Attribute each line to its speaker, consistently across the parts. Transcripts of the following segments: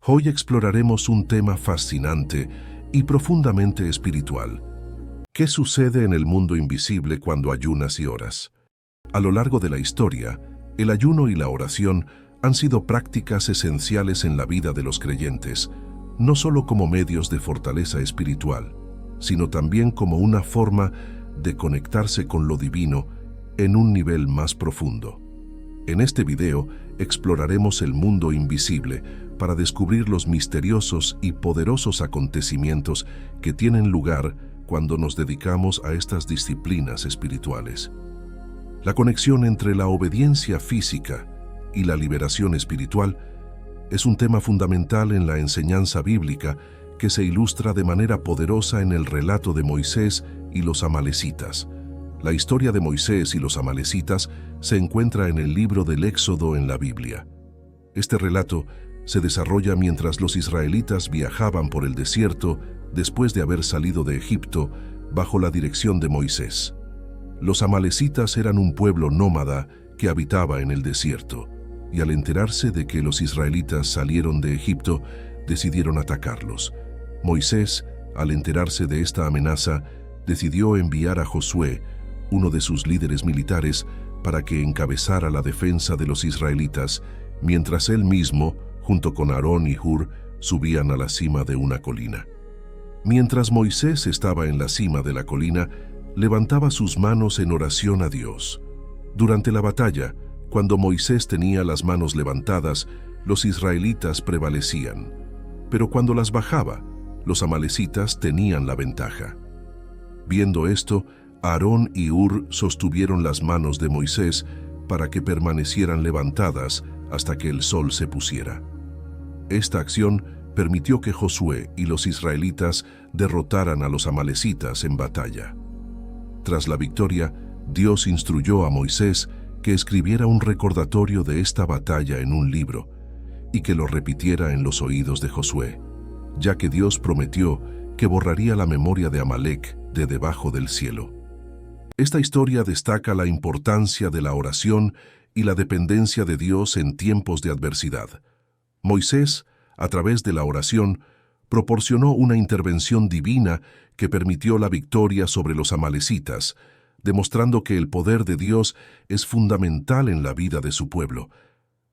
Speaker 1: Hoy exploraremos un tema fascinante y profundamente espiritual. ¿Qué sucede en el mundo invisible cuando ayunas y oras? A lo largo de la historia, el ayuno y la oración han sido prácticas esenciales en la vida de los creyentes, no solo como medios de fortaleza espiritual, sino también como una forma de conectarse con lo divino en un nivel más profundo. En este video exploraremos el mundo invisible para descubrir los misteriosos y poderosos acontecimientos que tienen lugar cuando nos dedicamos a estas disciplinas espirituales. La conexión entre la obediencia física y la liberación espiritual es un tema fundamental en la enseñanza bíblica que se ilustra de manera poderosa en el relato de Moisés y los amalecitas. La historia de Moisés y los amalecitas se encuentra en el libro del Éxodo en la Biblia. Este relato se desarrolla mientras los israelitas viajaban por el desierto después de haber salido de Egipto bajo la dirección de Moisés. Los amalecitas eran un pueblo nómada que habitaba en el desierto, y al enterarse de que los israelitas salieron de Egipto, decidieron atacarlos. Moisés, al enterarse de esta amenaza, decidió enviar a Josué, uno de sus líderes militares, para que encabezara la defensa de los israelitas, mientras él mismo, junto con Aarón y Hur, subían a la cima de una colina. Mientras Moisés estaba en la cima de la colina, levantaba sus manos en oración a Dios. Durante la batalla, cuando Moisés tenía las manos levantadas, los israelitas prevalecían, pero cuando las bajaba, los amalecitas tenían la ventaja. Viendo esto, Aarón y Hur sostuvieron las manos de Moisés para que permanecieran levantadas hasta que el sol se pusiera. Esta acción permitió que Josué y los israelitas derrotaran a los amalecitas en batalla. Tras la victoria, Dios instruyó a Moisés que escribiera un recordatorio de esta batalla en un libro y que lo repitiera en los oídos de Josué, ya que Dios prometió que borraría la memoria de Amalec de debajo del cielo. Esta historia destaca la importancia de la oración y la dependencia de Dios en tiempos de adversidad. Moisés, a través de la oración, proporcionó una intervención divina que permitió la victoria sobre los amalecitas, demostrando que el poder de Dios es fundamental en la vida de su pueblo.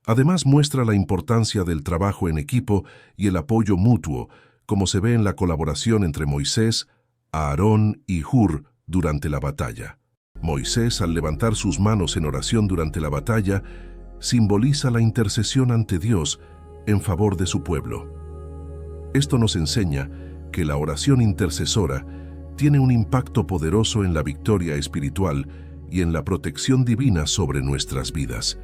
Speaker 1: Además, muestra la importancia del trabajo en equipo y el apoyo mutuo, como se ve en la colaboración entre Moisés, Aarón y Hur durante la batalla. Moisés, al levantar sus manos en oración durante la batalla, simboliza la intercesión ante Dios en favor de su pueblo. Esto nos enseña que la oración intercesora tiene un impacto poderoso en la victoria espiritual y en la protección divina sobre nuestras vidas.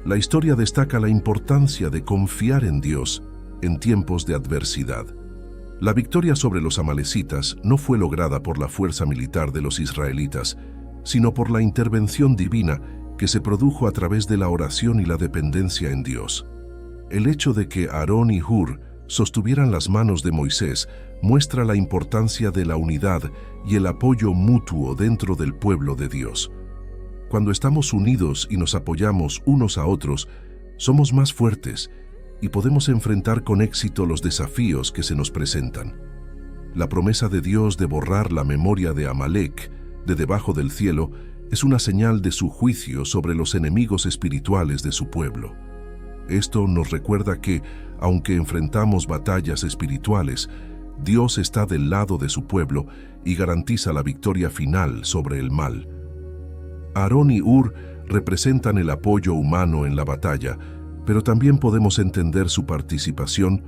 Speaker 1: La historia destaca la importancia de confiar en Dios en tiempos de adversidad. La victoria sobre los amalecitas no fue lograda por la fuerza militar de los israelitas, sino por la intervención divina que se produjo a través de la oración y la dependencia en Dios. El hecho de que Aarón y Hur sostuvieran las manos de Moisés muestra la importancia de la unidad y el apoyo mutuo dentro del pueblo de Dios. Cuando estamos unidos y nos apoyamos unos a otros, somos más fuertes y podemos enfrentar con éxito los desafíos que se nos presentan. La promesa de Dios de borrar la memoria de Amalec de debajo del cielo es una señal de su juicio sobre los enemigos espirituales de su pueblo. Esto nos recuerda que, aunque enfrentamos batallas espirituales, Dios está del lado de su pueblo y garantiza la victoria final sobre el mal. Aarón y Hur representan el apoyo humano en la batalla, pero también podemos entender su participación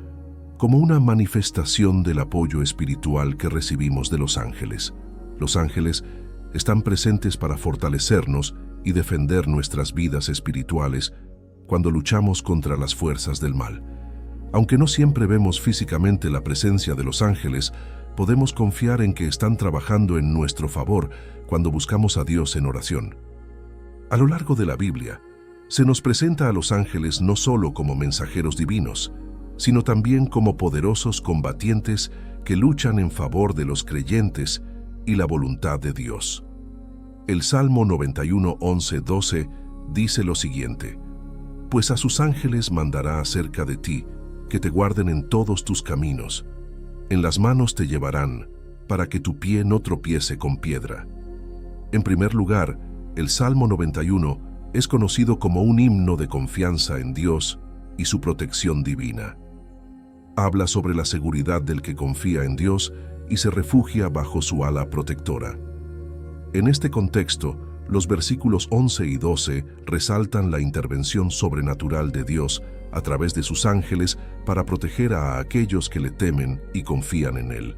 Speaker 1: como una manifestación del apoyo espiritual que recibimos de los ángeles. Los ángeles están presentes para fortalecernos y defender nuestras vidas espirituales cuando luchamos contra las fuerzas del mal. Aunque no siempre vemos físicamente la presencia de los ángeles, podemos confiar en que están trabajando en nuestro favor cuando buscamos a Dios en oración. A lo largo de la Biblia, se nos presenta a los ángeles no solo como mensajeros divinos, sino también como poderosos combatientes que luchan en favor de los creyentes y la voluntad de Dios. El Salmo 91, 11, 12 dice lo siguiente: pues a sus ángeles mandará acerca de ti, que te guarden en todos tus caminos. En las manos te llevarán, para que tu pie no tropiece con piedra. En primer lugar, el Salmo 91 es conocido como un himno de confianza en Dios y su protección divina. Habla sobre la seguridad del que confía en Dios y se refugia bajo su ala protectora. En este contexto, los versículos 11 y 12 resaltan la intervención sobrenatural de Dios a través de sus ángeles para proteger a aquellos que le temen y confían en Él.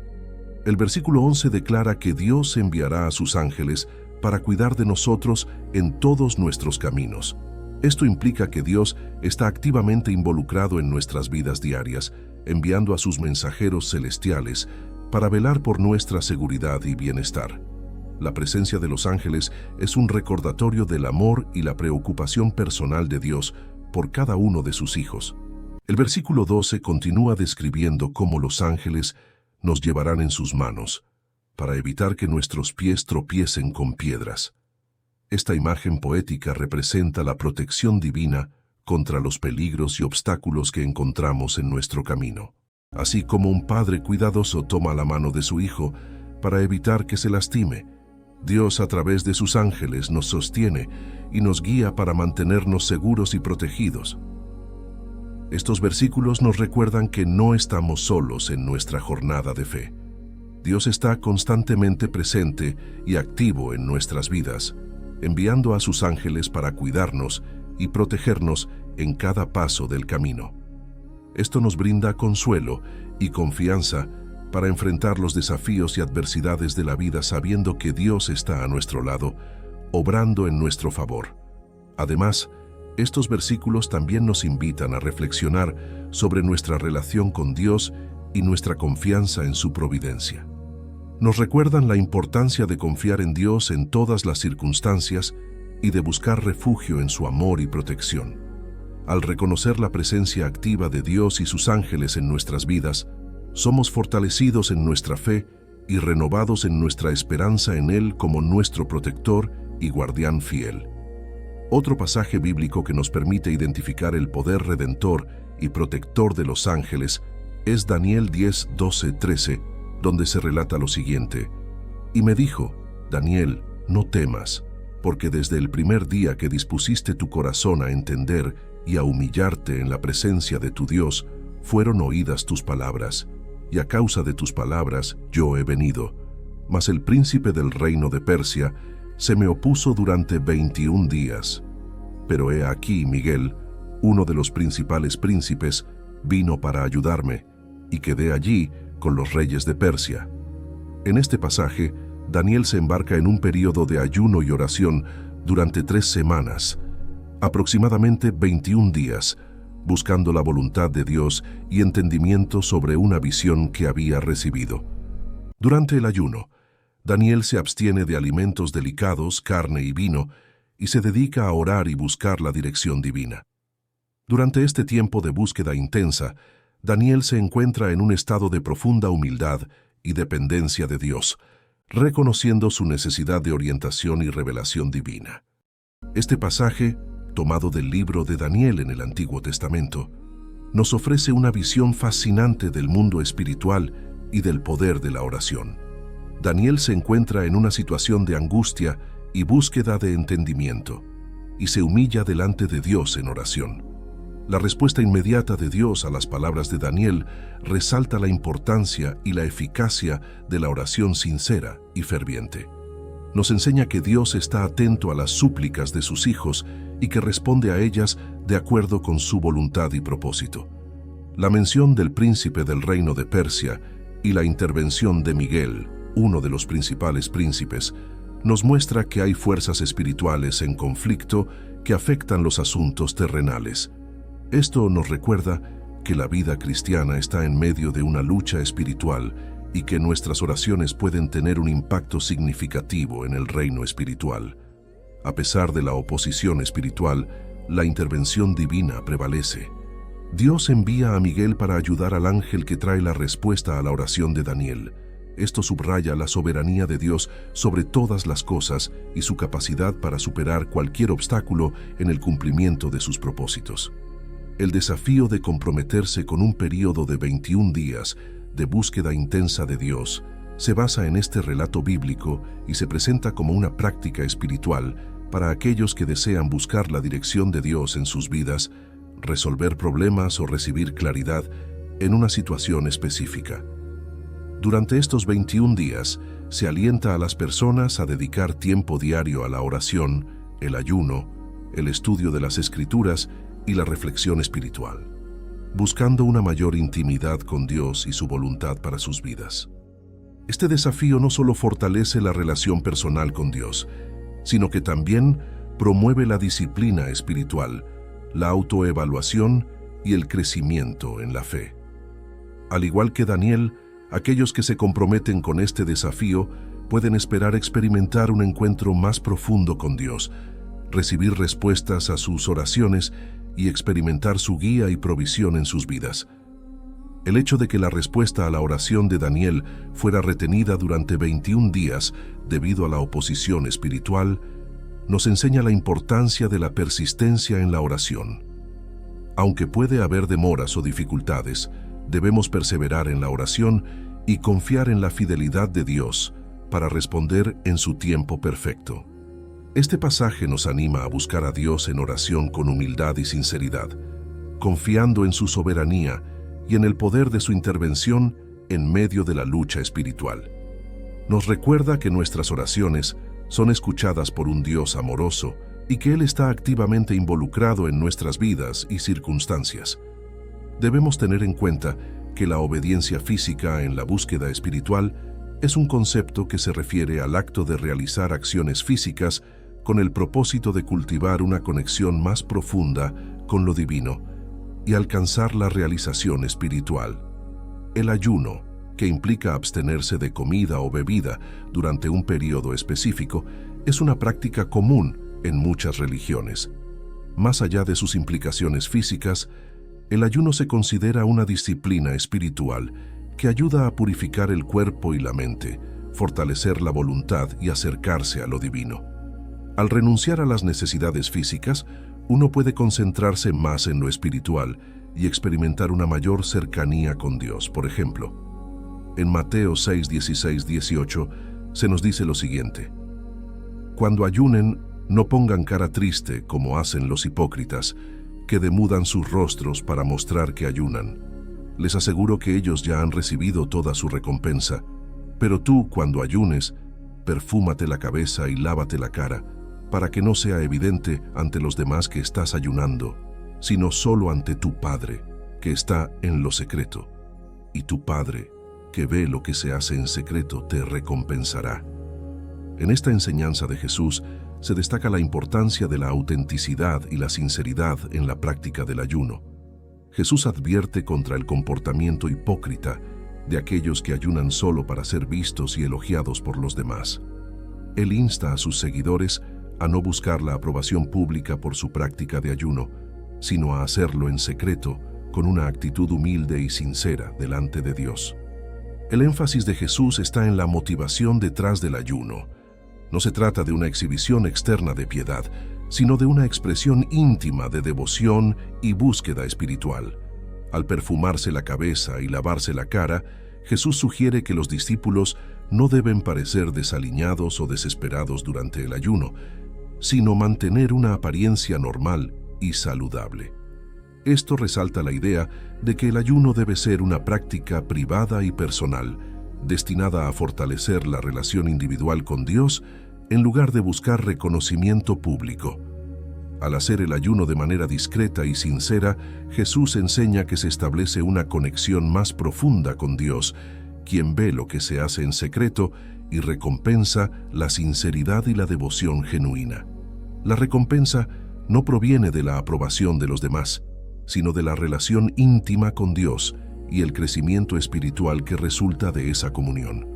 Speaker 1: El versículo 11 declara que Dios enviará a sus ángeles para cuidar de nosotros en todos nuestros caminos. Esto implica que Dios está activamente involucrado en nuestras vidas diarias, enviando a sus mensajeros celestiales para velar por nuestra seguridad y bienestar. La presencia de los ángeles es un recordatorio del amor y la preocupación personal de Dios por cada uno de sus hijos. El versículo 12 continúa describiendo cómo los ángeles nos llevarán en sus manos, para evitar que nuestros pies tropiecen con piedras. Esta imagen poética representa la protección divina contra los peligros y obstáculos que encontramos en nuestro camino. Así como un padre cuidadoso toma la mano de su hijo para evitar que se lastime, Dios a través de sus ángeles nos sostiene y nos guía para mantenernos seguros y protegidos. Estos versículos nos recuerdan que no estamos solos en nuestra jornada de fe. Dios está constantemente presente y activo en nuestras vidas, enviando a sus ángeles para cuidarnos y protegernos en cada paso del camino. Esto nos brinda consuelo y confianza para enfrentar los desafíos y adversidades de la vida sabiendo que Dios está a nuestro lado, obrando en nuestro favor. Además, estos versículos también nos invitan a reflexionar sobre nuestra relación con Dios y nuestra confianza en su providencia. Nos recuerdan la importancia de confiar en Dios en todas las circunstancias y de buscar refugio en su amor y protección. Al reconocer la presencia activa de Dios y sus ángeles en nuestras vidas, somos fortalecidos en nuestra fe y renovados en nuestra esperanza en Él como nuestro protector y guardián fiel. Otro pasaje bíblico que nos permite identificar el poder redentor y protector de los ángeles es Daniel 10, 12, 13, donde se relata lo siguiente: «Y me dijo, Daniel, no temas, porque desde el primer día que dispusiste tu corazón a entender y a humillarte en la presencia de tu Dios, fueron oídas tus palabras, y a causa de tus palabras yo he venido. Mas el príncipe del reino de Persia se me opuso durante 21 días. Pero he aquí Miguel, uno de los principales príncipes, vino para ayudarme, y quedé allí con los reyes de Persia». En este pasaje, Daniel se embarca en un período de ayuno y oración durante 3 semanas, aproximadamente 21 días, buscando la voluntad de Dios y entendimiento sobre una visión que había recibido. Durante el ayuno, Daniel se abstiene de alimentos delicados, carne y vino, y se dedica a orar y buscar la dirección divina. Durante este tiempo de búsqueda intensa, Daniel se encuentra en un estado de profunda humildad y dependencia de Dios, reconociendo su necesidad de orientación y revelación divina. Este pasaje, tomado del libro de Daniel en el Antiguo Testamento, nos ofrece una visión fascinante del mundo espiritual y del poder de la oración. Daniel se encuentra en una situación de angustia y búsqueda de entendimiento, y se humilla delante de Dios en oración. La respuesta inmediata de Dios a las palabras de Daniel resalta la importancia y la eficacia de la oración sincera y ferviente. Nos enseña que Dios está atento a las súplicas de sus hijos y que responde a ellas de acuerdo con su voluntad y propósito. La mención del príncipe del reino de Persia y la intervención de Miguel, uno de los principales príncipes, nos muestra que hay fuerzas espirituales en conflicto que afectan los asuntos terrenales. Esto nos recuerda que la vida cristiana está en medio de una lucha espiritual y que nuestras oraciones pueden tener un impacto significativo en el reino espiritual. A pesar de la oposición espiritual, la intervención divina prevalece. Dios envía a Miguel para ayudar al ángel que trae la respuesta a la oración de Daniel. Esto subraya la soberanía de Dios sobre todas las cosas y su capacidad para superar cualquier obstáculo en el cumplimiento de sus propósitos. El desafío de comprometerse con un período de 21 días de búsqueda intensa de Dios se basa en este relato bíblico y se presenta como una práctica espiritual para aquellos que desean buscar la dirección de Dios en sus vidas, resolver problemas o recibir claridad en una situación específica. Durante estos 21 días, se alienta a las personas a dedicar tiempo diario a la oración, el ayuno, el estudio de las Escrituras y la reflexión espiritual, buscando una mayor intimidad con Dios y su voluntad para sus vidas. Este desafío no solo fortalece la relación personal con Dios, sino que también promueve la disciplina espiritual, la autoevaluación y el crecimiento en la fe. Al igual que Daniel, aquellos que se comprometen con este desafío pueden esperar experimentar un encuentro más profundo con Dios, recibir respuestas a sus oraciones y experimentar su guía y provisión en sus vidas. El hecho de que la respuesta a la oración de Daniel fuera retenida durante 21 días debido a la oposición espiritual, nos enseña la importancia de la persistencia en la oración. Aunque puede haber demoras o dificultades, debemos perseverar en la oración y confiar en la fidelidad de Dios para responder en su tiempo perfecto. Este pasaje nos anima a buscar a Dios en oración con humildad y sinceridad, confiando en su soberanía y en el poder de su intervención en medio de la lucha espiritual. Nos recuerda que nuestras oraciones son escuchadas por un Dios amoroso y que Él está activamente involucrado en nuestras vidas y circunstancias. Debemos tener en cuenta que la obediencia física en la búsqueda espiritual es un concepto que se refiere al acto de realizar acciones físicas con el propósito de cultivar una conexión más profunda con lo divino y alcanzar la realización espiritual. El ayuno, que implica abstenerse de comida o bebida durante un periodo específico, es una práctica común en muchas religiones. Más allá de sus implicaciones físicas, el ayuno se considera una disciplina espiritual que ayuda a purificar el cuerpo y la mente, fortalecer la voluntad y acercarse a lo divino. Al renunciar a las necesidades físicas, uno puede concentrarse más en lo espiritual y experimentar una mayor cercanía con Dios. Por ejemplo, en Mateo 6, 16, 18 se nos dice lo siguiente: Cuando ayunen, no pongan cara triste como hacen los hipócritas, que demudan sus rostros para mostrar que ayunan. Les aseguro que ellos ya han recibido toda su recompensa. Pero tú, cuando ayunes, perfúmate la cabeza y lávate la cara, para que no sea evidente ante los demás que estás ayunando, sino solo ante tu Padre, que está en lo secreto. Y tu Padre, que ve lo que se hace en secreto, te recompensará. En esta enseñanza de Jesús se destaca la importancia de la autenticidad y la sinceridad en la práctica del ayuno. Jesús advierte contra el comportamiento hipócrita de aquellos que ayunan solo para ser vistos y elogiados por los demás. Él insta a sus seguidores a no buscar la aprobación pública por su práctica de ayuno, sino a hacerlo en secreto, con una actitud humilde y sincera delante de Dios. El énfasis de Jesús está en la motivación detrás del ayuno. No se trata de una exhibición externa de piedad, sino de una expresión íntima de devoción y búsqueda espiritual. Al perfumarse la cabeza y lavarse la cara, Jesús sugiere que los discípulos no deben parecer desaliñados o desesperados durante el ayuno, sino mantener una apariencia normal y saludable. Esto resalta la idea de que el ayuno debe ser una práctica privada y personal, destinada a fortalecer la relación individual con Dios en lugar de buscar reconocimiento público. Al hacer el ayuno de manera discreta y sincera, Jesús enseña que se establece una conexión más profunda con Dios, quien ve lo que se hace en secreto y recompensa la sinceridad y la devoción genuina. La recompensa no proviene de la aprobación de los demás, sino de la relación íntima con Dios y el crecimiento espiritual que resulta de esa comunión.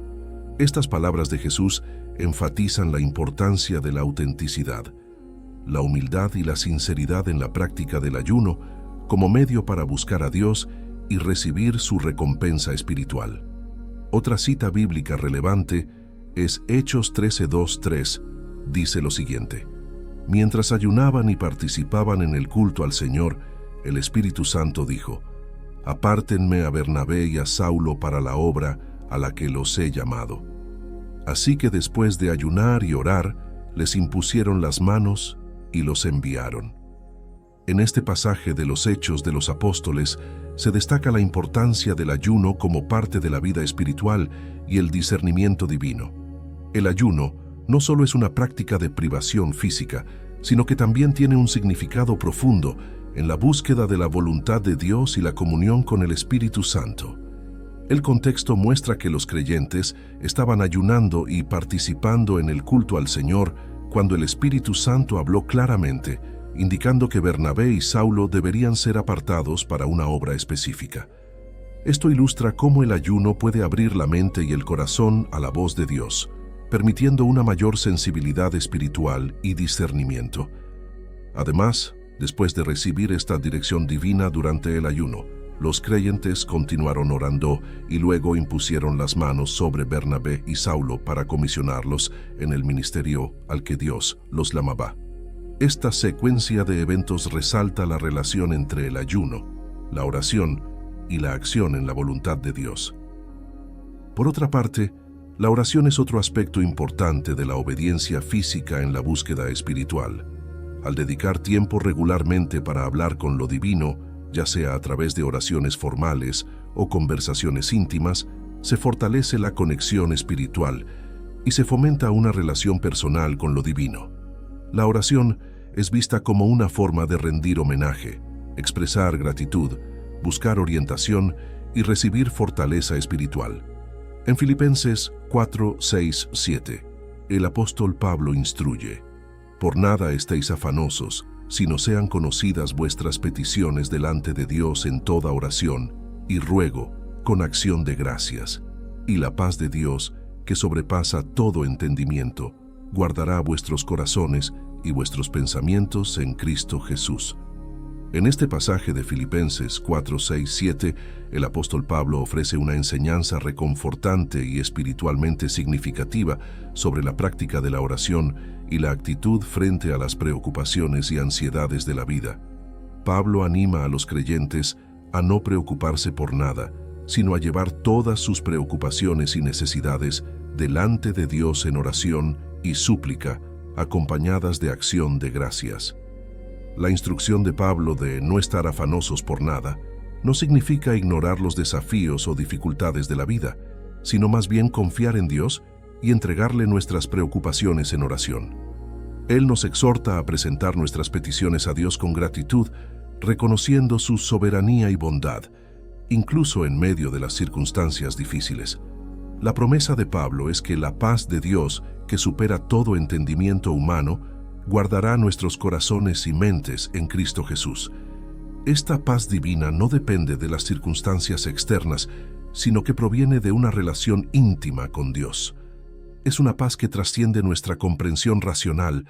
Speaker 1: Estas palabras de Jesús enfatizan la importancia de la autenticidad, la humildad y la sinceridad en la práctica del ayuno como medio para buscar a Dios y recibir su recompensa espiritual. Otra cita bíblica relevante es Hechos 13:2-3. Dice lo siguiente: Mientras ayunaban y participaban en el culto al Señor, el Espíritu Santo dijo: «Apártenme a Bernabé y a Saulo para la obra a la que los he llamado». Así que después de ayunar y orar, les impusieron las manos y los enviaron. En este pasaje de los Hechos de los Apóstoles se destaca la importancia del ayuno como parte de la vida espiritual y el discernimiento divino. El ayuno no solo es una práctica de privación física, sino que también tiene un significado profundo en la búsqueda de la voluntad de Dios y la comunión con el Espíritu Santo. El contexto muestra que los creyentes estaban ayunando y participando en el culto al Señor cuando el Espíritu Santo habló claramente, indicando que Bernabé y Saulo deberían ser apartados para una obra específica. Esto ilustra cómo el ayuno puede abrir la mente y el corazón a la voz de Dios, permitiendo una mayor sensibilidad espiritual y discernimiento. Además, después de recibir esta dirección divina durante el ayuno, los creyentes continuaron orando y luego impusieron las manos sobre Bernabé y Saulo para comisionarlos en el ministerio al que Dios los llamaba. Esta secuencia de eventos resalta la relación entre el ayuno, la oración y la acción en la voluntad de Dios. Por otra parte, la oración es otro aspecto importante de la obediencia física en la búsqueda espiritual. Al dedicar tiempo regularmente para hablar con lo divino, ya sea a través de oraciones formales o conversaciones íntimas, se fortalece la conexión espiritual y se fomenta una relación personal con lo divino. La oración es vista como una forma de rendir homenaje, expresar gratitud, buscar orientación y recibir fortaleza espiritual. En Filipenses 4, 6, 7, el apóstol Pablo instruye: «Por nada estéis afanosos, sino sean conocidas vuestras peticiones delante de Dios en toda oración y ruego, con acción de gracias. Y la paz de Dios, que sobrepasa todo entendimiento, guardará vuestros corazones y vuestros pensamientos en Cristo Jesús». En este pasaje de Filipenses 4, 6, 7, el apóstol Pablo ofrece una enseñanza reconfortante y espiritualmente significativa sobre la práctica de la oración y la actitud frente a las preocupaciones y ansiedades de la vida. Pablo anima a los creyentes a no preocuparse por nada, sino a llevar todas sus preocupaciones y necesidades delante de Dios en oración y súplica, acompañadas de acción de gracias. La instrucción de Pablo de no estar afanosos por nada no significa ignorar los desafíos o dificultades de la vida, sino más bien confiar en Dios y entregarle nuestras preocupaciones en oración. Él nos exhorta a presentar nuestras peticiones a Dios con gratitud, reconociendo su soberanía y bondad, incluso en medio de las circunstancias difíciles. La promesa de Pablo es que la paz de Dios, que supera todo entendimiento humano, guardará nuestros corazones y mentes en Cristo Jesús. Esta paz divina no depende de las circunstancias externas, sino que proviene de una relación íntima con Dios. Es una paz que trasciende nuestra comprensión racional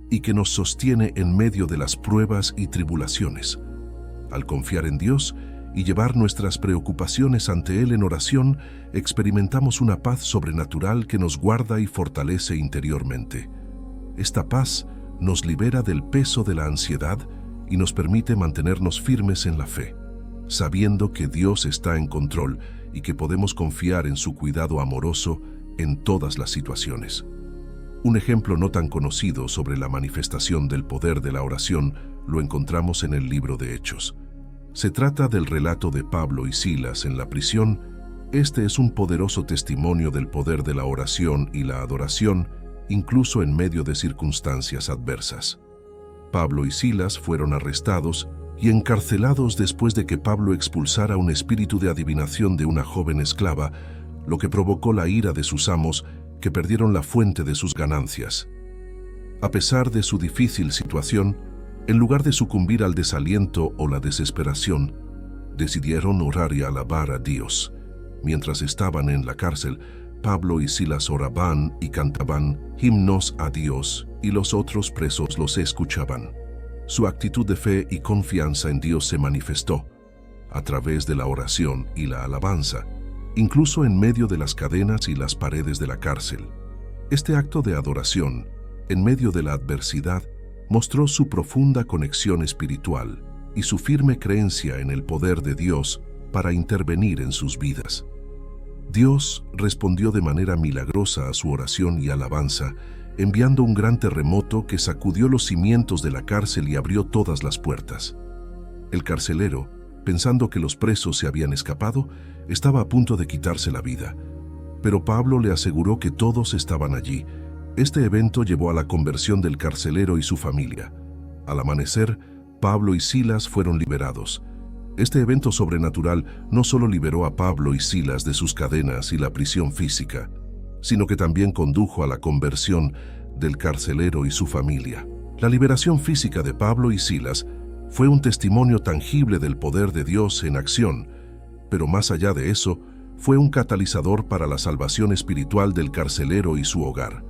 Speaker 1: y que nos sostiene en medio de las pruebas y tribulaciones. Al confiar en Dios y llevar nuestras preocupaciones ante Él en oración, experimentamos una paz sobrenatural que nos guarda y fortalece interiormente. Esta paz nos libera del peso de la ansiedad y nos permite mantenernos firmes en la fe, sabiendo que Dios está en control y que podemos confiar en su cuidado amoroso en todas las situaciones. Un ejemplo no tan conocido sobre la manifestación del poder de la oración lo encontramos en el libro de Hechos. Se trata del relato de Pablo y Silas en la prisión. Este es un poderoso testimonio del poder de la oración y la adoración, incluso en medio de circunstancias adversas. Pablo y Silas fueron arrestados y encarcelados después de que Pablo expulsara un espíritu de adivinación de una joven esclava, lo que provocó la ira de sus amos, que perdieron la fuente de sus ganancias. A pesar de su difícil situación, en lugar de sucumbir al desaliento o la desesperación, decidieron orar y alabar a Dios. Mientras estaban en la cárcel, Pablo y Silas oraban y cantaban himnos a Dios, y los otros presos los escuchaban. Su actitud de fe y confianza en Dios se manifestó a través de la oración y la alabanza, incluso en medio de las cadenas y las paredes de la cárcel. Este acto de adoración, en medio de la adversidad, mostró su profunda conexión espiritual y su firme creencia en el poder de Dios para intervenir en sus vidas. Dios respondió de manera milagrosa a su oración y alabanza, enviando un gran terremoto que sacudió los cimientos de la cárcel y abrió todas las puertas. El carcelero, pensando que los presos se habían escapado, estaba a punto de quitarse la vida. Pero Pablo le aseguró que todos estaban allí. Este evento llevó a la conversión del carcelero y su familia. Al amanecer, Pablo y Silas fueron liberados. Este evento sobrenatural no solo liberó a Pablo y Silas de sus cadenas y la prisión física, sino que también condujo a la conversión del carcelero y su familia. La liberación física de Pablo y Silas fue un testimonio tangible del poder de Dios en acción, pero más allá de eso, fue un catalizador para la salvación espiritual del carcelero y su hogar.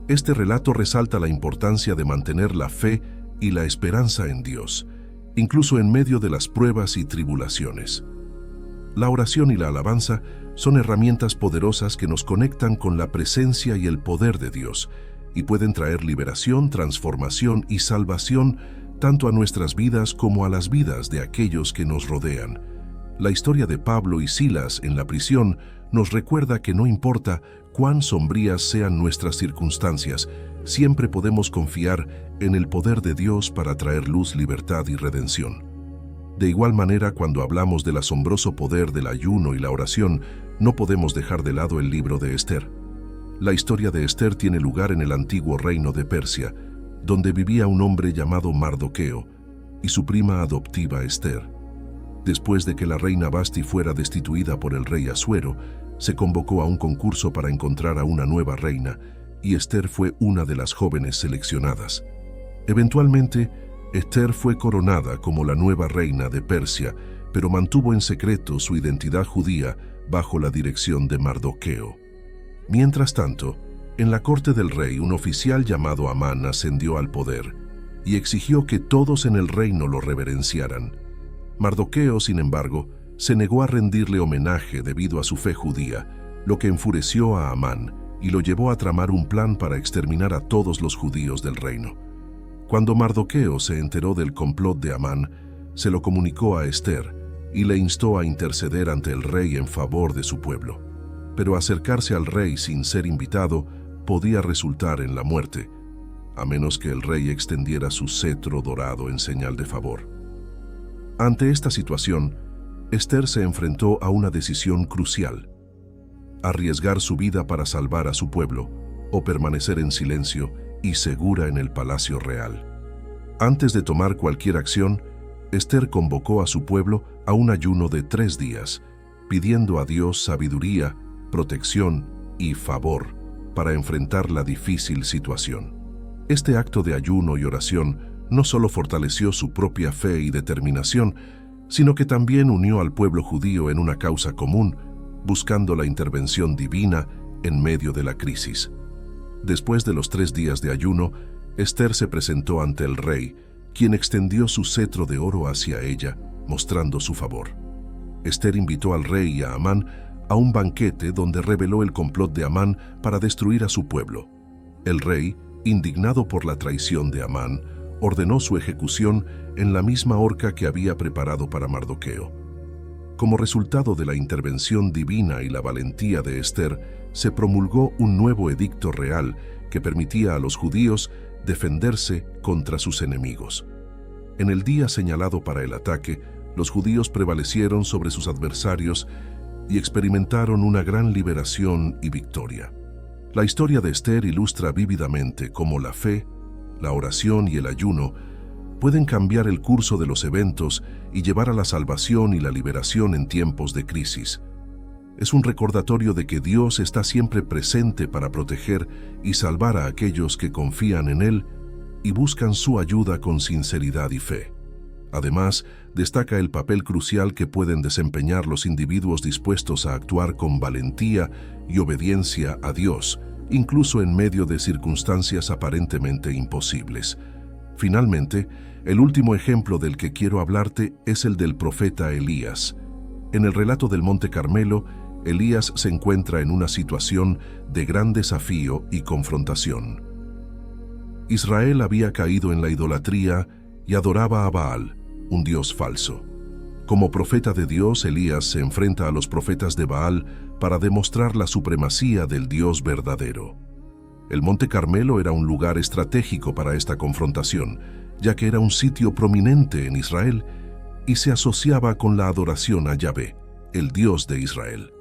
Speaker 1: Este relato resalta la importancia de mantener la fe y la esperanza en Dios, incluso en medio de las pruebas y tribulaciones. La oración y la alabanza son herramientas poderosas que nos conectan con la presencia y el poder de Dios y pueden traer liberación, transformación y salvación tanto a nuestras vidas como a las vidas de aquellos que nos rodean. La historia de Pablo y Silas en la prisión nos recuerda que no importa cuán sombrías sean nuestras circunstancias, siempre podemos confiar en el poder de Dios para traer luz, libertad y redención. De igual manera, cuando hablamos del asombroso poder del ayuno y la oración, no podemos dejar de lado el libro de Esther. La historia de Esther tiene lugar en el antiguo reino de Persia, donde vivía un hombre llamado Mardoqueo y su prima adoptiva Esther. Después de que la reina Vasti fuera destituida por el rey Asuero, se convocó a un concurso para encontrar a una nueva reina, y Esther fue una de las jóvenes seleccionadas. Eventualmente, Esther fue coronada como la nueva reina de Persia, pero mantuvo en secreto su identidad judía bajo la dirección de Mardoqueo. Mientras tanto, en la corte del rey, un oficial llamado Amán ascendió al poder y exigió que todos en el reino lo reverenciaran. Mardoqueo, sin embargo, se negó a rendirle homenaje debido a su fe judía, lo que enfureció a Amán y lo llevó a tramar un plan para exterminar a todos los judíos del reino. Cuando Mardoqueo se enteró del complot de Amán, se lo comunicó a Esther y le instó a interceder ante el rey en favor de su pueblo. Pero acercarse al rey sin ser invitado podía resultar en la muerte, a menos que el rey extendiera su cetro dorado en señal de favor. Ante esta situación, Esther se enfrentó a una decisión crucial: arriesgar su vida para salvar a su pueblo o permanecer en silencio y segura en el palacio real. Antes de tomar cualquier acción, Esther convocó a su pueblo a un ayuno de 3 días, pidiendo a Dios sabiduría, protección y favor para enfrentar la difícil situación. Este acto de ayuno y oración no solo fortaleció su propia fe y determinación, sino que también unió al pueblo judío en una causa común, buscando la intervención divina en medio de la crisis. Después de los 3 días de ayuno, Esther se presentó ante el rey, quien extendió su cetro de oro hacia ella, mostrando su favor. Esther invitó al rey y a Amán a un banquete donde reveló el complot de Amán para destruir a su pueblo. El rey, indignado por la traición de Amán, ordenó su ejecución en la misma horca que había preparado para Mardoqueo. Como resultado de la intervención divina y la valentía de Esther, se promulgó un nuevo edicto real que permitía a los judíos defenderse contra sus enemigos. En el día señalado para el ataque, los judíos prevalecieron sobre sus adversarios y experimentaron una gran liberación y victoria. La historia de Esther ilustra vívidamente cómo la fe, la oración y el ayuno pueden cambiar el curso de los eventos y llevar a la salvación y la liberación en tiempos de crisis. Es un recordatorio de que Dios está siempre presente para proteger y salvar a aquellos que confían en Él y buscan su ayuda con sinceridad y fe. Además, destaca el papel crucial que pueden desempeñar los individuos dispuestos a actuar con valentía y obediencia a Dios, incluso en medio de circunstancias aparentemente imposibles. Finalmente, el último ejemplo del que quiero hablarte es el del profeta Elías. En el relato del Monte Carmelo, Elías se encuentra en una situación de gran desafío y confrontación. Israel había caído en la idolatría y adoraba a Baal, un dios falso. Como profeta de Dios, Elías se enfrenta a los profetas de Baal para demostrar la supremacía del Dios verdadero. El Monte Carmelo era un lugar estratégico para esta confrontación, ya que era un sitio prominente en Israel y se asociaba con la adoración a Yahvé, el Dios de Israel.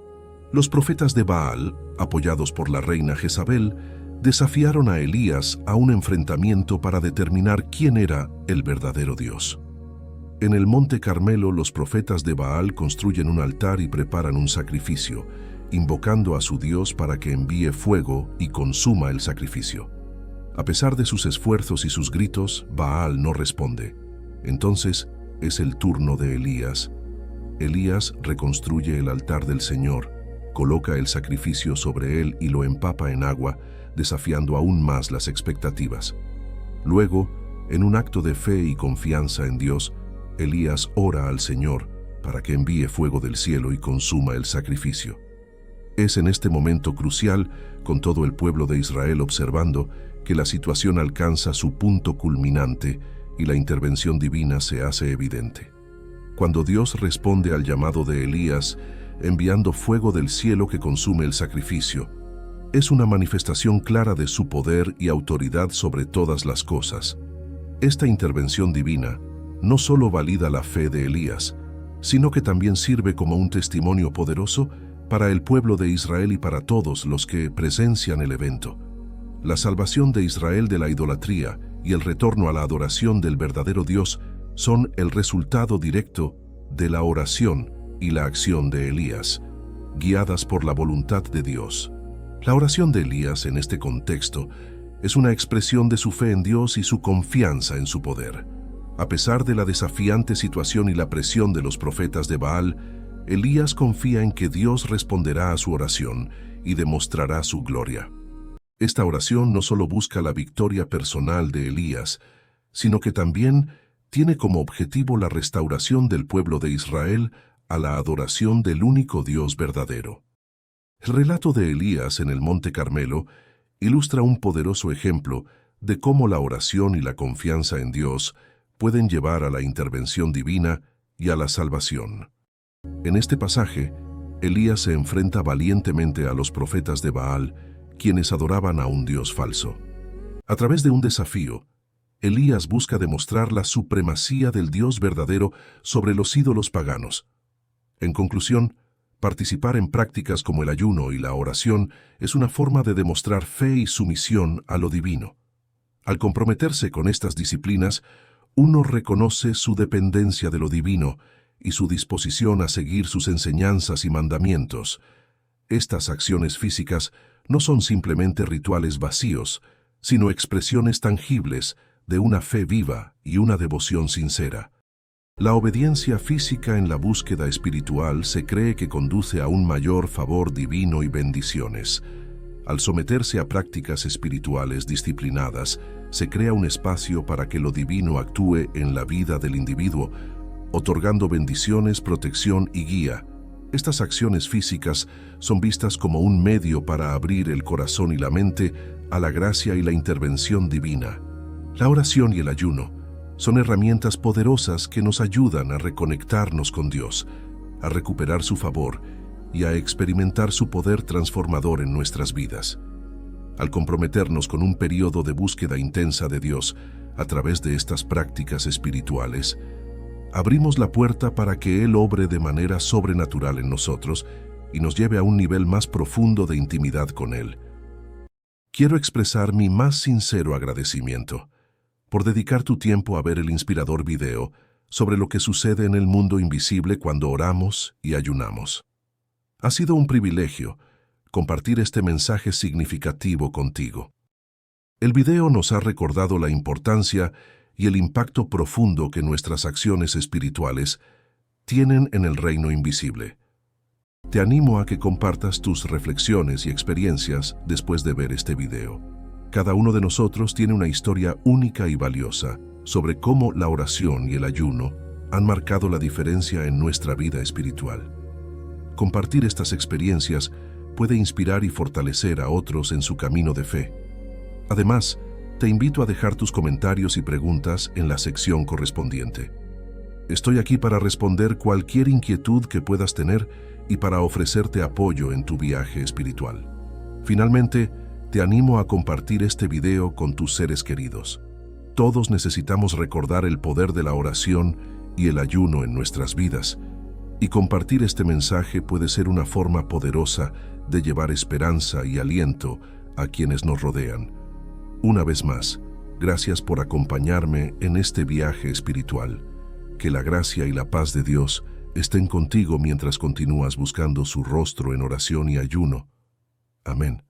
Speaker 1: Los profetas de Baal, apoyados por la reina Jezabel, desafiaron a Elías a un enfrentamiento para determinar quién era el verdadero Dios. En el Monte Carmelo, los profetas de Baal construyen un altar y preparan un sacrificio, invocando a su Dios para que envíe fuego y consuma el sacrificio. A pesar de sus esfuerzos y sus gritos, Baal no responde. Entonces es el turno de Elías. Elías reconstruye el altar del Señor, coloca el sacrificio sobre él y lo empapa en agua, desafiando aún más las expectativas. Luego, en un acto de fe y confianza en Dios, Elías ora al Señor para que envíe fuego del cielo y consuma el sacrificio. Es en este momento crucial, con todo el pueblo de Israel observando, que la situación alcanza su punto culminante y la intervención divina se hace evidente. Cuando Dios responde al llamado de Elías, enviando fuego del cielo que consume el sacrificio, es una manifestación clara de su poder y autoridad sobre todas las cosas. Esta intervención divina no solo valida la fe de Elías, sino que también sirve como un testimonio poderoso para el pueblo de Israel y para todos los que presencian el evento. La salvación de Israel de la idolatría y el retorno a la adoración del verdadero Dios son el resultado directo de la oración y la acción de Elías, guiadas por la voluntad de Dios. La oración de Elías en este contexto es una expresión de su fe en Dios y su confianza en su poder. A pesar de la desafiante situación y la presión de los profetas de Baal, Elías confía en que Dios responderá a su oración y demostrará su gloria. Esta oración no solo busca la victoria personal de Elías, sino que también tiene como objetivo la restauración del pueblo de Israel a la adoración del único Dios verdadero. El relato de Elías en el Monte Carmelo ilustra un poderoso ejemplo de cómo la oración y la confianza en Dios pueden llevar a la intervención divina y a la salvación. En este pasaje, Elías se enfrenta valientemente a los profetas de Baal, quienes adoraban a un Dios falso. A través de un desafío, Elías busca demostrar la supremacía del Dios verdadero sobre los ídolos paganos. En conclusión, participar en prácticas como el ayuno y la oración es una forma de demostrar fe y sumisión a lo divino. Al comprometerse con estas disciplinas, uno reconoce su dependencia de lo divino y su disposición a seguir sus enseñanzas y mandamientos. Estas acciones físicas no son simplemente rituales vacíos, sino expresiones tangibles de una fe viva y una devoción sincera. La obediencia física en la búsqueda espiritual se cree que conduce a un mayor favor divino y bendiciones. Al someterse a prácticas espirituales disciplinadas, se crea un espacio para que lo divino actúe en la vida del individuo, otorgando bendiciones, protección y guía. Estas acciones físicas son vistas como un medio para abrir el corazón y la mente a la gracia y la intervención divina. La oración y el ayuno son herramientas poderosas que nos ayudan a reconectarnos con Dios, a recuperar su favor y a experimentar su poder transformador en nuestras vidas. Al comprometernos con un periodo de búsqueda intensa de Dios a través de estas prácticas espirituales, abrimos la puerta para que Él obre de manera sobrenatural en nosotros y nos lleve a un nivel más profundo de intimidad con Él. Quiero expresar mi más sincero agradecimiento por dedicar tu tiempo a ver el inspirador video sobre lo que sucede en el mundo invisible cuando oramos y ayunamos. Ha sido un privilegio compartir este mensaje significativo contigo. El video nos ha recordado la importancia y el impacto profundo que nuestras acciones espirituales tienen en el reino invisible. Te animo a que compartas tus reflexiones y experiencias después de ver este video. Cada uno de nosotros tiene una historia única y valiosa sobre cómo la oración y el ayuno han marcado la diferencia en nuestra vida espiritual. Compartir estas experiencias puede inspirar y fortalecer a otros en su camino de fe. Además, te invito a dejar tus comentarios y preguntas en la sección correspondiente. Estoy aquí para responder cualquier inquietud que puedas tener y para ofrecerte apoyo en tu viaje espiritual. Finalmente, te animo a compartir este video con tus seres queridos. Todos necesitamos recordar el poder de la oración y el ayuno en nuestras vidas, y compartir este mensaje puede ser una forma poderosa de llevar esperanza y aliento a quienes nos rodean. Una vez más, gracias por acompañarme en este viaje espiritual. Que la gracia y la paz de Dios estén contigo mientras continúas buscando su rostro en oración y ayuno. Amén.